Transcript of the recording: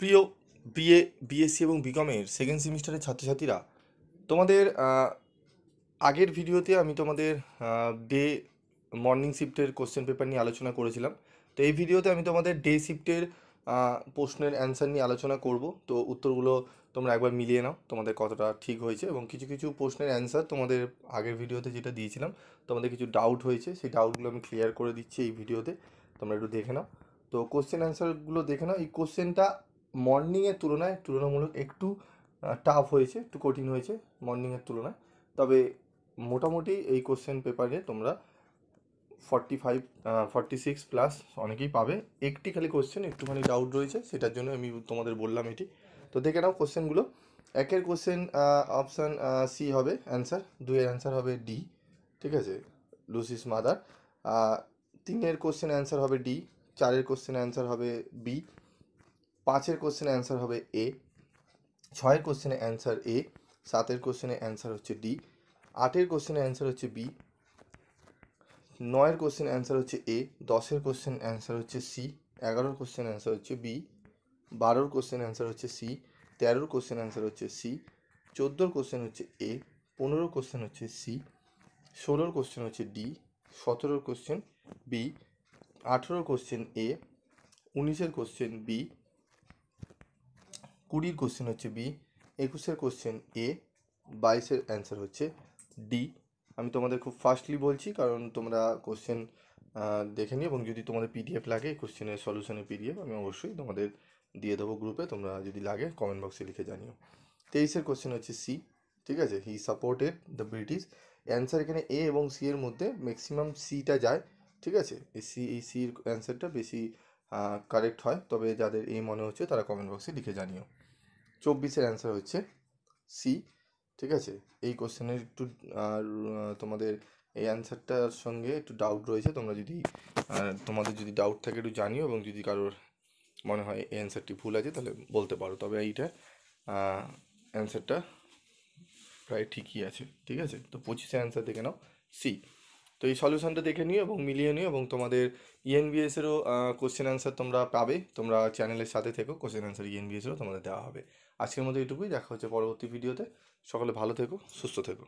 প্রিয় BA BSc এবং বিকমের second সেমিস্টারের ছাত্রছাত্রীরা, তোমাদের আগের ভিডিওতে আমি তোমাদের ডে মর্নিং শিফটের কোশ্চেন পেপার নিয়ে আলোচনা করেছিলাম। তো এই ভিডিওতে আমি তোমাদের ডে শিফটের প্রশ্নের অ্যান্সার নিয়ে আলোচনা করব। তো উত্তরগুলো তোমরা একবার মিলিয়ে নাও তোমাদের কতটা ঠিক হয়েছে, এবং কিছু কিছু প্রশ্নের অ্যান্সার তোমাদের আগের ভিডিওতে যেটা দিয়েছিলাম তোমাদের কিছু ডাউট হয়েছে, সেই ডাউটগুলো আমি ক্লিয়ার করে দিচ্ছি এই ভিডিওতে। তোমরা একটু দেখে নাও। তো কোশ্চেন অ্যান্সারগুলো দেখে নাও। এই কোশ্চেনটা মর্নিংয়ের তুলনায় তুলনামূলক একটু টাফ হয়েছে, একটু কঠিন হয়েছে মর্নিংয়ের তুলনায়। তবে মোটামুটি এই কোশ্চেন পেপারে তোমরা 46+ অনেকেই পাবে। একটি খালি কোশ্চেন একটুখানি ডাউট রয়েছে, সেটার জন্য আমি তোমাদের বললাম এটি। তো দেখে নাও কোশ্চেনগুলো। একের কোশ্চেন অপশান সি হবে অ্যান্সার, দুইয়ের অ্যান্সার হবে ডি, ঠিক আছে, লুসিস মাদার। তিনের কোশ্চেন অ্যান্সার হবে ডি, চারের কোশ্চেন অ্যান্সার হবে বি, পাঁচের কোশ্চেন অ্যান্সার হবে এ, ছয়ের কোশ্চেনে অ্যান্সার এ, সাতের কোশ্চেনে অ্যান্সার হচ্ছে ডি, আটের কোশ্চেনে অ্যান্সার হচ্ছে বি, নয়ের কোশ্চেন অ্যান্সার হচ্ছে এ, দশের কোশ্চেন অ্যান্সার হচ্ছে সি, এগারোর কোশ্চেন অ্যান্সার হচ্ছে বি, বারোর কোশ্চেন অ্যান্সার হচ্ছে সি, তেরোর কোশ্চেন অ্যান্সার হচ্ছে সি, চোদ্দোর কোশ্চেন হচ্ছে এ, পনেরোর কোশ্চেন হচ্ছে সি, ষোলোর কোশ্চেন হচ্ছে ডি, সতেরোর কোশ্চেন বি, আঠেরোর কোশ্চেন এ, উনিশের কোশ্চেন বি, কুড়ির কোশ্চেন হচ্ছে বি, একুশের কোশ্চেন এ, বাইশের অ্যান্সার হচ্ছে ডি। আমি তোমাদের খুব ফাস্টলি বলছি কারণ তোমরা কোশ্চেন দেখে নিও, এবং যদি তোমাদের পিডিএফ লাগে কোশ্চেনের সলিউশনের পিডিএফ আমি অবশ্যই তোমাদের দিয়ে দেবো গ্রুপে, তোমরা যদি লাগে কমেন্ট বক্সে লিখে জানিও। তেইশের কোশ্চেন হচ্ছে সি, ঠিক আছে, হি সাপোর্টেড দ্য ব্রিটিশ। অ্যান্সার এখানে এ এবং সি এর মধ্যে ম্যাক্সিমাম সিটা যায়, ঠিক আছে, এই সির অ্যান্সারটা বেশি কারেক্ট হয়, তবে যাদের এ মনে হচ্ছে তারা কমেন্ট বক্সে লিখে জানিও। চব্বিশের অ্যান্সার হচ্ছে সি, ঠিক আছে। এই কোশ্চেনের একটু তোমাদের এই অ্যান্সারটার সঙ্গে একটু ডাউট রয়েছে, তোমরা যদি তোমাদের যদি ডাউট থাকে একটু জানিও, এবং যদি কারোর মনে হয় এই অ্যান্সারটি ভুল আছে তাহলে বলতে পারো, তবে এইটা অ্যান্সারটা প্রায় ঠিকই আছে, ঠিক আছে। তো 25-এর অ্যান্সার দেখে নাও সি। তো এই সলিউশনটা দেখে নিও এবং মিলিয়ে নিও, এবং তোমাদের ইএনবিএসেরও কোশ্চেন অ্যান্সার তোমরা পাবে, তোমরা চ্যানেলের সাথে থেকো, কোশ্চেন অ্যান্সার ইএনবিএসেরও তোমাদের দেওয়া হবে। আজকের মতো এটুকুই, দেখা হচ্ছে পরবর্তী ভিডিওতে। সকলে ভালো থেকো, সুস্থ থেকো।